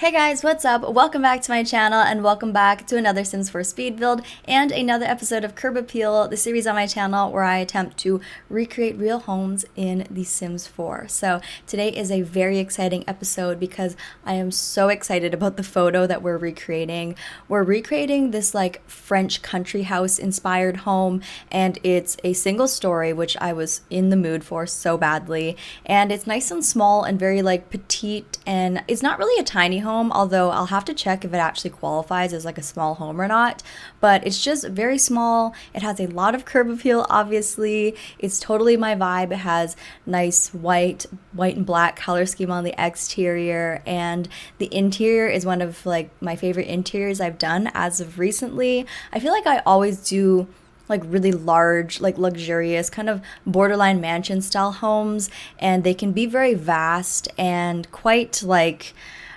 Hey guys, what's up? Welcome back to my channel and welcome back to another Sims 4 speed build and another episode of Curb Appeal, the series on my channel where I attempt to recreate real homes in The Sims 4. So today is a very exciting episode because I am so excited about the photo that we're recreating. We're recreating this like French country house inspired home, and it's a single story, which I was in the mood for so badly, and it's nice and small and very like petite, and it's not really a tiny home, although I'll have to check if it actually qualifies as like a small home or not. But it's just very small. It has a lot of curb appeal, obviously. It's totally my vibe. It has nice white and black color scheme on the exterior, and the interior is one of like my favorite interiors I've done as of recently. I feel like I always do like really large, like luxurious kind of borderline mansion style homes, and they can be very vast and quite like,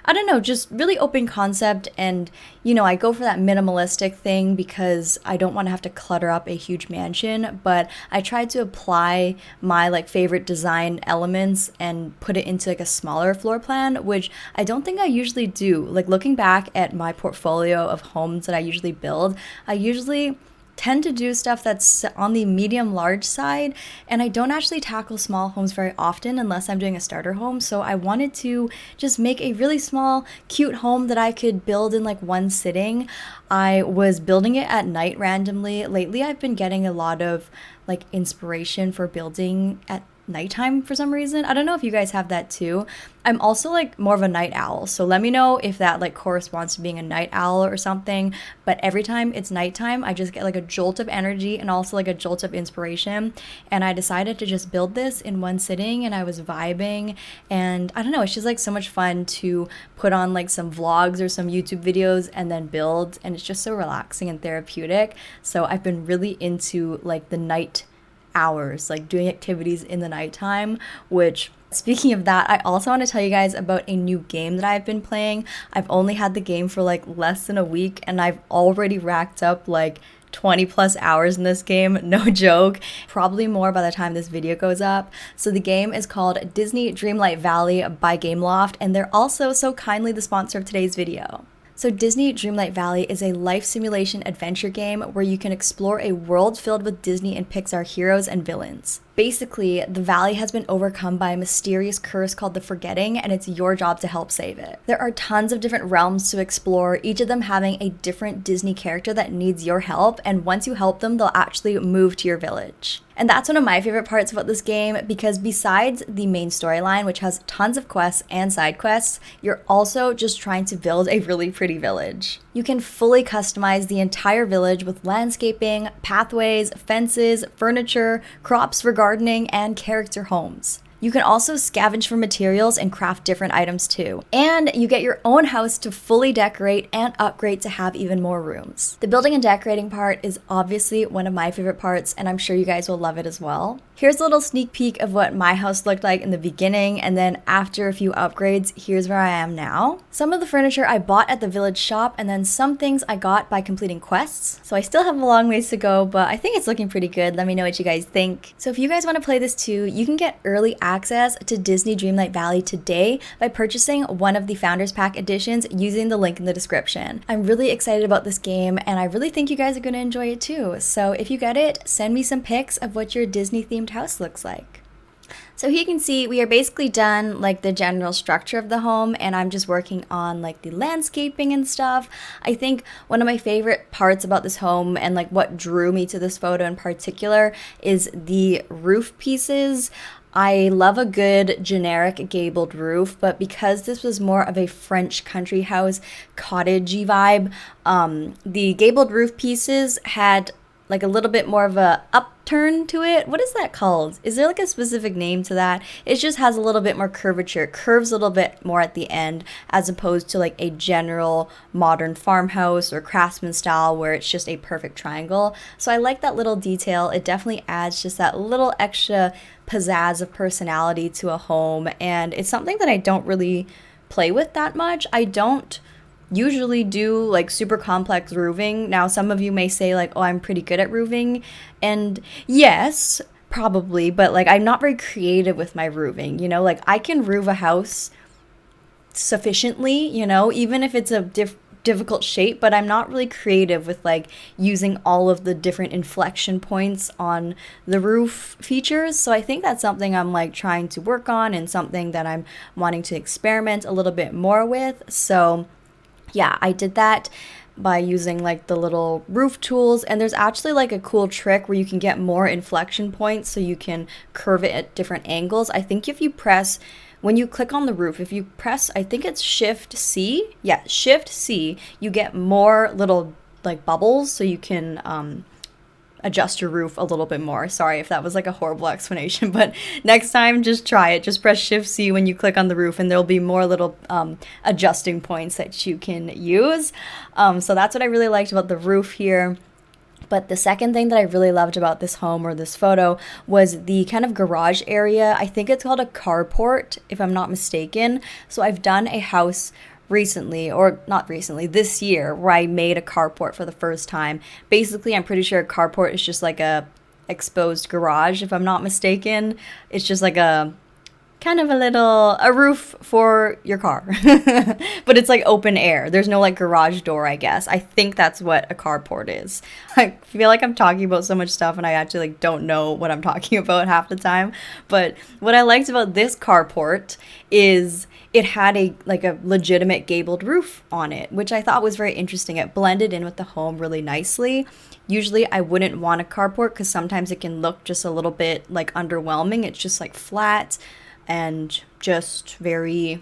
I don't know, just really open concept. And, you know, I go for that minimalistic thing because I don't want to have to clutter up a huge mansion, but I try to apply my like favorite design elements and put it into like a smaller floor plan, which I don't think I usually do. Like looking back at my portfolio of homes that I usually build, I usually tend to do stuff that's on the medium large side, and I don't actually tackle small homes very often unless I'm doing a starter home. So I wanted to just make a really small cute home that I could build in like one sitting. I was building it at night randomly. Lately I've been getting a lot of like inspiration for building at nighttime for some reason. I don't know if you guys have that too. I'm also like more of a night owl, so let me know if that like corresponds to being a night owl or something. But every time it's nighttime, I just get like a jolt of energy and also like a jolt of inspiration, and I decided to just build this in one sitting, and I was vibing, and I don't know, it's just like so much fun to put on like some vlogs or some YouTube videos and then build, and it's just so relaxing and therapeutic. So I've been really into like the night hours, like doing activities in the nighttime, which, speaking of that, I also want to tell you guys about a new game that I've been playing. I've only had the game for like less than a week, and I've already racked up like 20 plus hours in this game, no joke, probably more by the time this video goes up. So the game is called Disney Dreamlight Valley by Gameloft, and they're also so kindly the sponsor of today's video. So Disney Dreamlight Valley is a life simulation adventure game where you can explore a world filled with Disney and Pixar heroes and villains. Basically, the valley has been overcome by a mysterious curse called the Forgetting, and it's your job to help save it. There are tons of different realms to explore, each of them having a different Disney character that needs your help, and once you help them, they'll actually move to your village. And that's one of my favorite parts about this game, because besides the main storyline, which has tons of quests and side quests, you're also just trying to build a really pretty village. You can fully customize the entire village with landscaping, pathways, fences, furniture, crops for gardening, and character homes. You can also scavenge for materials and craft different items too. And you get your own house to fully decorate and upgrade to have even more rooms. The building and decorating part is obviously one of my favorite parts, and I'm sure you guys will love it as well. Here's a little sneak peek of what my house looked like in the beginning, and then after a few upgrades, here's where I am now. Some of the furniture I bought at the village shop, and then some things I got by completing quests. So I still have a long ways to go, but I think it's looking pretty good. Let me know what you guys think. So if you guys want to play this too, you can get early access to Disney Dreamlight Valley today by purchasing one of the Founders Pack editions using the link in the description. I'm really excited about this game, and I really think you guys are going to enjoy it too. So if you get it, send me some pics of what your Disney themed house looks like. So here you can see we are basically done like the general structure of the home, and I'm just working on like the landscaping and stuff. I think one of my favorite parts about this home, and like what drew me to this photo in particular, is the roof pieces. I love a good generic gabled roof, but because this was more of a French country house cottage-y vibe, the gabled roof pieces had like a little bit more of a upturn to it. What is that called? Is there like a specific name to that? It just has a little bit more curvature. It curves a little bit more at the end, as opposed to like a general modern farmhouse or craftsman style where it's just a perfect triangle. So I like that little detail. It definitely adds just that little extra pizzazz of personality to a home, and it's something that I don't really play with that much. I don't usually do like super complex roofing. Now some of you may say like, oh, I'm pretty good at roofing, and yes, probably, but like I'm not very creative with my roofing, you know, like I can roof a house sufficiently, even if it's a difficult shape, but I'm not really creative with like using all of the different inflection points on the roof features. So I think that's something I'm like trying to work on and something that I'm wanting to experiment a little bit more with. So yeah, I did that by using like the little roof tools, and there's actually like a cool trick where you can get more inflection points so you can curve it at different angles. I think if you press, when you click on the roof, if you press, I think it's Shift C, yeah, Shift C, you get more little like bubbles so you can adjust your roof a little bit more. Sorry if that was like a horrible explanation, but next time just try it. Just press Shift C when you click on the roof and there'll be more little adjusting points that you can use. So that's what I really liked about the roof here. But the second thing that I really loved about this home or this photo was the kind of garage area. I think it's called a carport, if I'm not mistaken. So I've done a house recently, or not recently, this year, where I made a carport for the first time. Basically, I'm pretty sure a carport is just like a exposed garage, if I'm not mistaken. It's just like a kind of a roof for your car, but it's like open air. There's no like garage door, I guess. I think that's what a carport is. I feel like I'm talking about so much stuff and I actually like don't know what I'm talking about half the time. But what I liked about this carport is it had a legitimate gabled roof on it, which I thought was very interesting. It blended in with the home really nicely. Usually I wouldn't want a carport because sometimes it can look just a little bit like underwhelming. It's just like flat and just very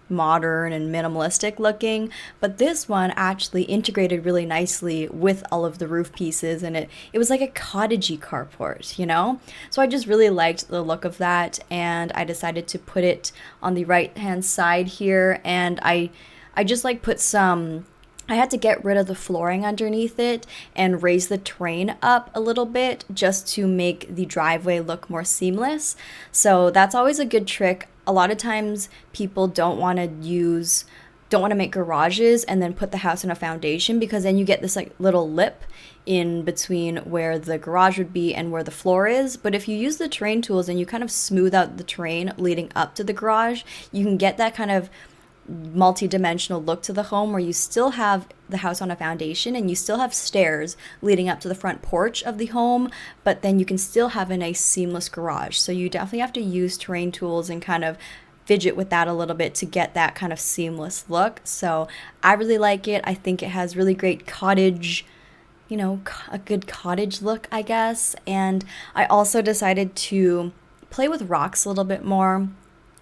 modern and minimalistic looking, but this one actually integrated really nicely with all of the roof pieces, and it was like a cottagey carport. So I just really liked the look of that, and I decided to put it on the right hand side here, and I just like put some, I had to get rid of the flooring underneath it and raise the terrain up a little bit just to make the driveway look more seamless. So that's always a good trick. A lot of times people don't want to make garages and then put the house on a foundation, because then you get this like little lip in between where the garage would be and where the floor is. But if you use the terrain tools and you kind of smooth out the terrain leading up to the garage, you can get that kind of multi-dimensional look to the home where you still have the house on a foundation and you still have stairs leading up to the front porch of the home, but then you can still have a nice seamless garage. So you definitely have to use terrain tools and kind of fidget with that a little bit to get that kind of seamless look. So I really like it. I think it has really great cottage, a good cottage look, I guess. And I also decided to play with rocks a little bit more.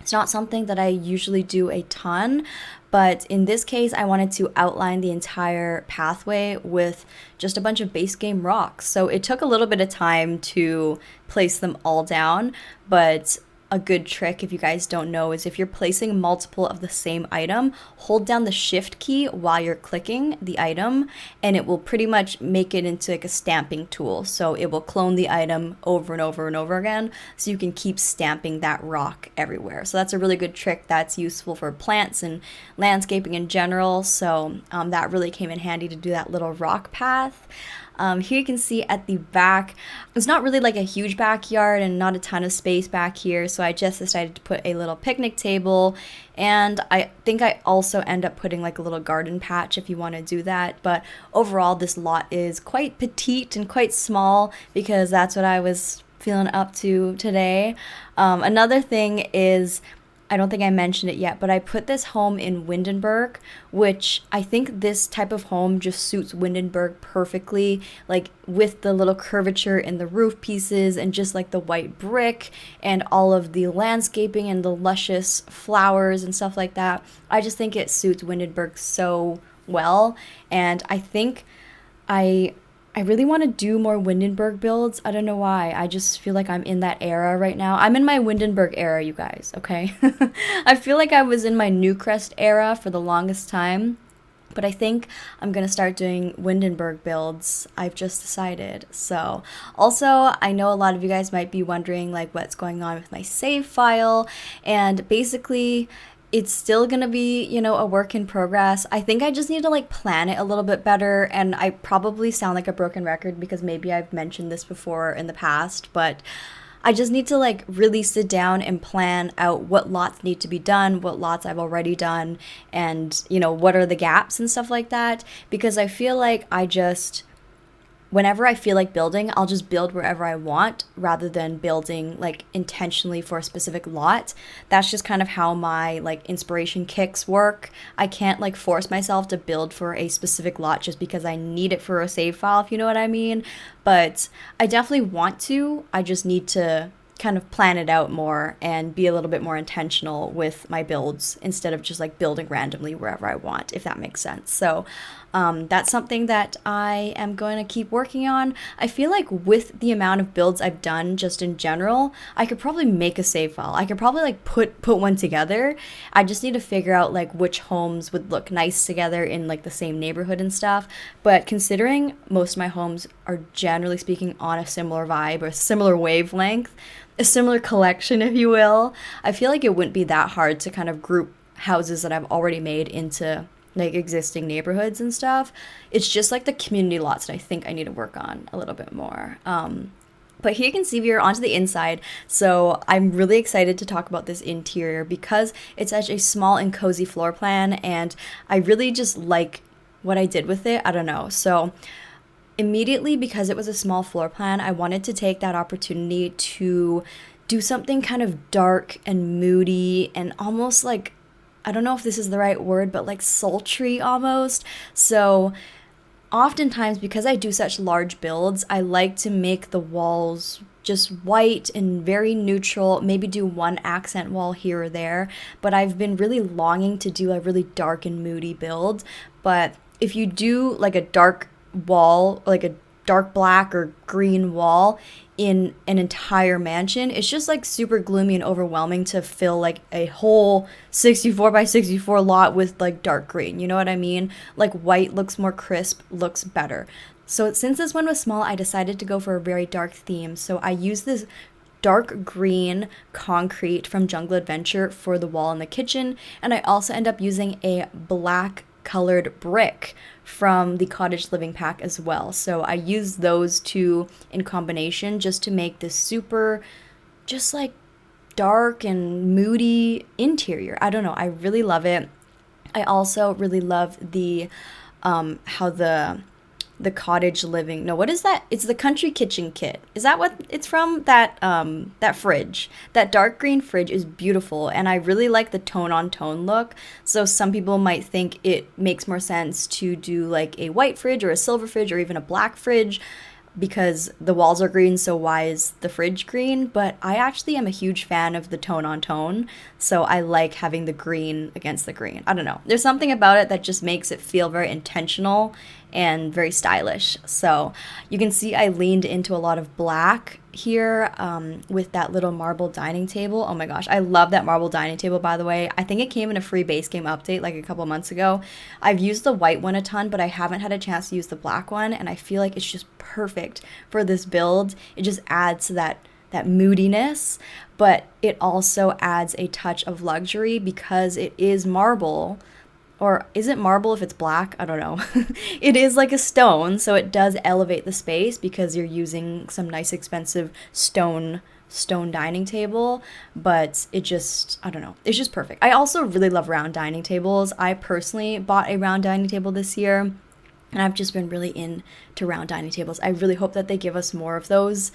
It's not something that I usually do a ton, but in this case, I wanted to outline the entire pathway with just a bunch of base game rocks. So it took a little bit of time to place them all down, but a good trick, if you guys don't know, is if you're placing multiple of the same item, hold down the shift key while you're clicking the item, and it will pretty much make it into like a stamping tool. So it will clone the item over and over and over again, so you can keep stamping that rock everywhere. So that's a really good trick that's useful for plants and landscaping in general. So that really came in handy to do that little rock path. Here you can see at the back, it's not really like a huge backyard and not a ton of space back here, so I just decided to put a little picnic table, and I think I also end up putting like a little garden patch if you want to do that. But overall, this lot is quite petite and quite small because that's what I was feeling up to today. Another thing is, I don't think I mentioned it yet, but I put this home in Windenburg, which I think this type of home just suits Windenburg perfectly, like with the little curvature in the roof pieces and just like the white brick and all of the landscaping and the luscious flowers and stuff like that. I just think it suits Windenburg so well, and I think I really want to do more Windenburg builds. I don't know why. I just feel like I'm in that era right now. I'm in my Windenburg era, you guys, okay? I feel like I was in my Newcrest era for the longest time, but I think I'm going to start doing Windenburg builds. I've just decided. So, also, I know a lot of you guys might be wondering like what's going on with my save file, and basically it's still gonna be, a work in progress. I think I just need to like plan it a little bit better, and I probably sound like a broken record because maybe I've mentioned this before in the past, but I just need to like really sit down and plan out what lots need to be done, what lots I've already done, and what are the gaps and stuff like that. Because I feel like whenever I feel like building, I'll just build wherever I want rather than building like intentionally for a specific lot. That's just kind of how my like inspiration kicks work. I can't like force myself to build for a specific lot just because I need it for a save file, if you know what I mean. But I definitely want to. I just need to kind of plan it out more and be a little bit more intentional with my builds instead of just like building randomly wherever I want, if that makes sense. So that's something that I am going to keep working on. I feel like with the amount of builds I've done just in general, I could probably make a save file. I could probably like put one together. I just need to figure out like which homes would look nice together in like the same neighborhood and stuff. But considering most of my homes are generally speaking on a similar vibe or a similar wavelength, a similar collection, if you will, I feel like it wouldn't be that hard to kind of group houses that I've already made into like existing neighborhoods and stuff. It's just like the community lots that I think I need to work on a little bit more. But here you can see we are onto the inside. So I'm really excited to talk about this interior because it's such a small and cozy floor plan, and I really just like what I did with it. I don't know. So immediately, because it was a small floor plan, I wanted to take that opportunity to do something kind of dark and moody and almost like, I don't know if this is the right word, but like sultry almost. So oftentimes, because I do such large builds, I like to make the walls just white and very neutral, maybe do one accent wall here or there. But I've been really longing to do a really dark and moody build. But if you do like a dark wall, like a dark black or green wall in an entire mansion, it's just like super gloomy and overwhelming to fill like a whole 64 by 64 lot with like dark green. You know what I mean? Like white looks more crisp, looks better. So since this one was small, I decided to go for a very dark theme. So I used this dark green concrete from Jungle Adventure for the wall in the kitchen, and I also end up using a black colored brick from the cottage living pack as well. So I used those two in combination just to make this super just like dark and moody interior. I don't know, I really love it. I also really love the how the cottage living, no, what is that? It's the country kitchen kit. Is that what it's from? That fridge, that dark green fridge is beautiful, and I really like the tone on tone look. So some people might think it makes more sense to do like a white fridge or a silver fridge or even a black fridge because the walls are green, so why is the fridge green? But I actually am a huge fan of the tone on tone, so I like having the green against the green. I don't know, there's something about it that just makes it feel very intentional and very stylish. So you can see I leaned into a lot of black here with that little marble dining table. Oh my gosh, I love that marble dining table, by the way. I think it came in a free base game update like a couple months ago. I've used the white one a ton, but I haven't had a chance to use the black one, and I feel like it's just perfect for this build. It just adds to that moodiness, but it also adds a touch of luxury because it is marble. Or is it marble if it's black? I don't know. It is like a stone, so it does elevate the space because you're using some nice expensive stone dining table, but it just, I don't know, it's just perfect. I also really love round dining tables. I personally bought a round dining table this year, and I've just been really into round dining tables. I really hope that they give us more of those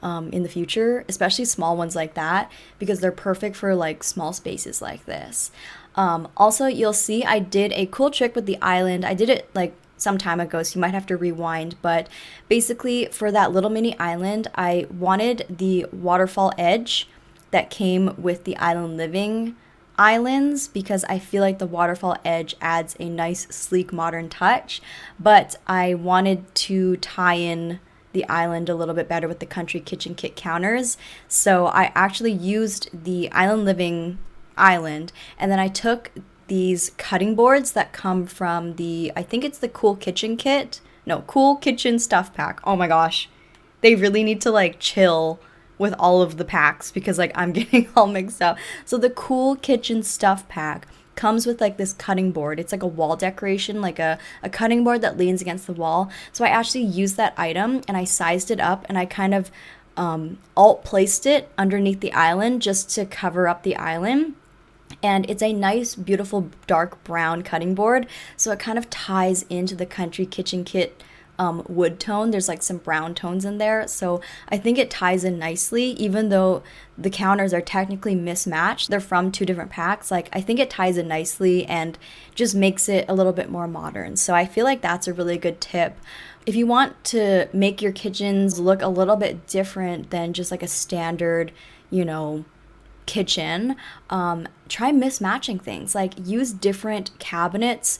in the future, especially small ones like that, because they're perfect for like small spaces like this. Also, you'll see I did a cool trick with the island. I did it like some time ago, so you might have to rewind, but basically for that little mini island, I wanted the waterfall edge that came with the island living islands because I feel like the waterfall edge adds a nice, sleek, modern touch, but I wanted to tie in the island a little bit better with the country kitchen kit counters. So I actually used the island living island, and then I took these cutting boards that come from the, I think it's the Cool Kitchen kit. No, Cool Kitchen stuff pack. Oh my gosh. They really need to like chill with all of the packs because like I'm getting all mixed up. So the Cool Kitchen stuff pack comes with like this cutting board. It's like a wall decoration, like a cutting board that leans against the wall. So I actually used that item and I sized it up, and I kind of alt placed it underneath the island just to cover up the island. And it's a nice, beautiful, dark brown cutting board. So it kind of ties into the country kitchen kit wood tone. There's like some brown tones in there. So I think it ties in nicely, even though the counters are technically mismatched. They're from two different packs. Like, I think it ties in nicely and just makes it a little bit more modern. So I feel like that's a really good tip. If you want to make your kitchens look a little bit different than just like a standard, kitchen, try mismatching things. Like, use different cabinets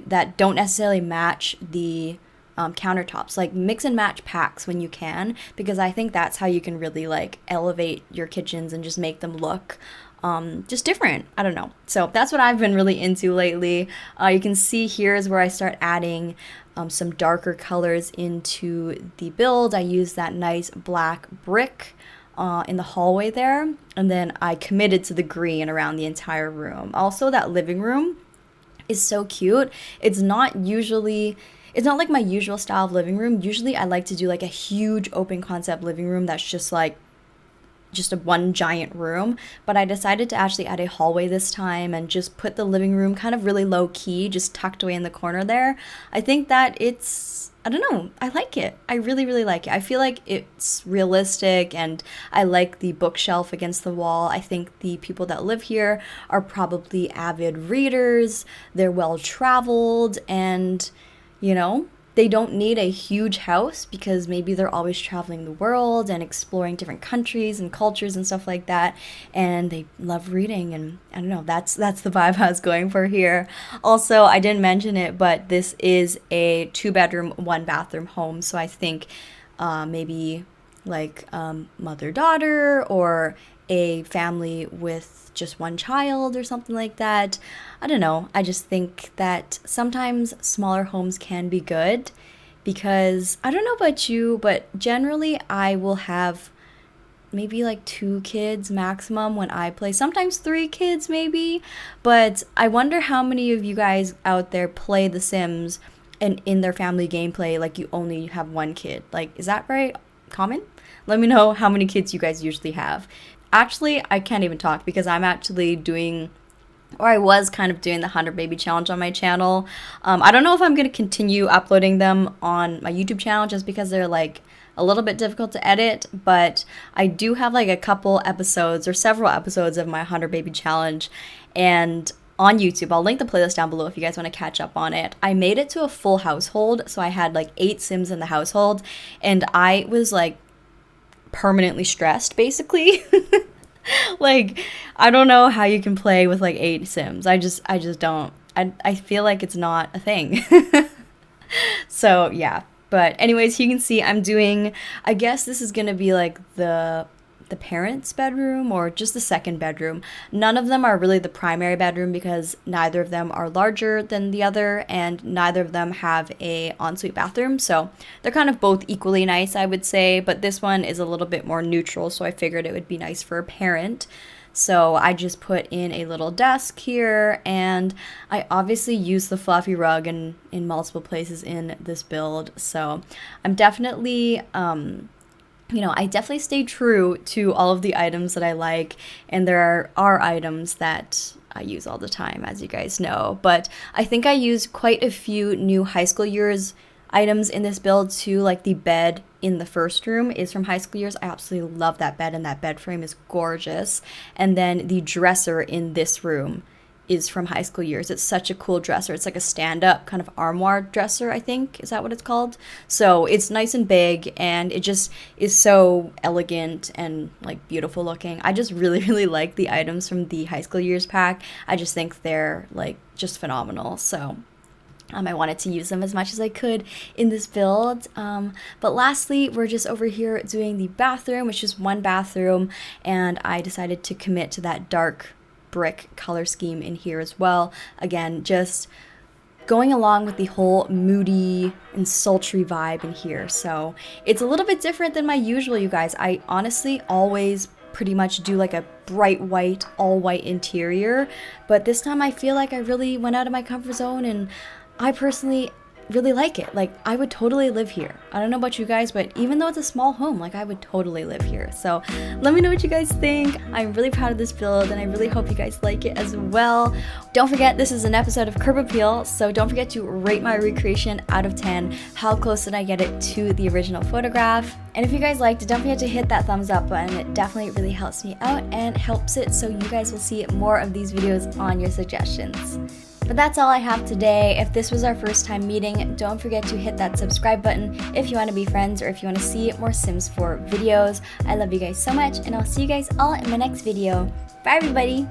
that don't necessarily match the countertops. Like, mix and match packs when you can, because I think that's how you can really like elevate your kitchens and just make them look just different. I don't know. So that's what I've been really into lately. You can see here is where I start adding some darker colors into the build. I use that nice black brick in the hallway there, and then I committed to the green around the entire room. Also, that living room is so cute. It's not like my usual style of living room. Usually I like to do like a huge open concept living room that's just a one giant room, but I decided to actually add a hallway this time and just put the living room kind of really low key, just tucked away in the corner there. I think that I don't know, I like it. I really, really like it. I feel like it's realistic, and I like the bookshelf against the wall. I think the people that live here are probably avid readers. They're well-traveled, and, they don't need a huge house because maybe they're always traveling the world and exploring different countries and cultures and stuff like that, and they love reading, and I don't know, that's the vibe I was going for here. Also, I didn't mention it, but this is a 2-bedroom, 1-bathroom home, so I think maybe like mother-daughter or a family with just one child or something like that. I don't know. I just think that sometimes smaller homes can be good, because I don't know about you, but generally I will have maybe like 2 kids maximum when I play, sometimes 3 kids maybe, but I wonder how many of you guys out there play The Sims and in their family gameplay, like, you only have 1 kid. Like, is that very common? Let me know how many kids you guys usually have. Actually, I can't even talk because I'm actually I was kind of doing the 100 baby challenge on my channel. I don't know if I'm going to continue uploading them on my YouTube channel just because they're like a little bit difficult to edit, but I do have like a couple episodes or several episodes of my 100 baby challenge and on YouTube. I'll link the playlist down below if you guys want to catch up on it. I made it to a full household, so I had like 8 Sims in the household, and I was like permanently stressed, basically. Like, I don't know how you can play with like 8 Sims. I just don't. I feel like it's not a thing. So yeah, but anyways, you can see I'm doing, I guess this is gonna be like the parents' bedroom or just the second bedroom. None of them are really the primary bedroom because neither of them are larger than the other, and neither of them have a ensuite bathroom, so they're kind of both equally nice, I would say, but this one is a little bit more neutral, so I figured it would be nice for a parent. So I just put in a little desk here, and I obviously use the fluffy rug in multiple places in this build, so I'm definitely I definitely stay true to all of the items that I like, and there are items that I use all the time, as you guys know, but I think I used quite a few new high school years items in this build too. Like, the bed in the first room is from high school years. I absolutely love that bed, and that bed frame is gorgeous. And then the dresser in this room is from high school years. It's such a cool dresser. It's like a stand-up kind of armoire dresser, I think. Is that what it's called? So it's nice and big, and it just is so elegant and like beautiful looking. I just really, really like the items from the high school years pack. I just think they're like just phenomenal. So I wanted to use them as much as I could in this build. But lastly, we're just over here doing the bathroom, which is 1 bathroom, and I decided to commit to that dark brick color scheme in here as well. Again, just going along with the whole moody and sultry vibe in here. So it's a little bit different than my usual, you guys. I honestly always pretty much do like a bright white, all white interior, but this time I feel like I really went out of my comfort zone, and I personally really like it. Like, I would totally live here. I don't know about you guys, but even though it's a small home, like, I would totally live here. So let me know what you guys think. I'm really proud of this build, and I really hope you guys like it as well. Don't forget, this is an episode of Curb Appeal, so don't forget to rate my recreation out of 10. How close did I get it to the original photograph? And if you guys liked it, don't forget to hit that thumbs up button. It definitely really helps me out and helps it so you guys will see more of these videos on your suggestions. But that's all I have today. If this was our first time meeting, don't forget to hit that subscribe button if you want to be friends or if you want to see more Sims 4 videos. I love you guys so much, and I'll see you guys all in my next video. Bye everybody!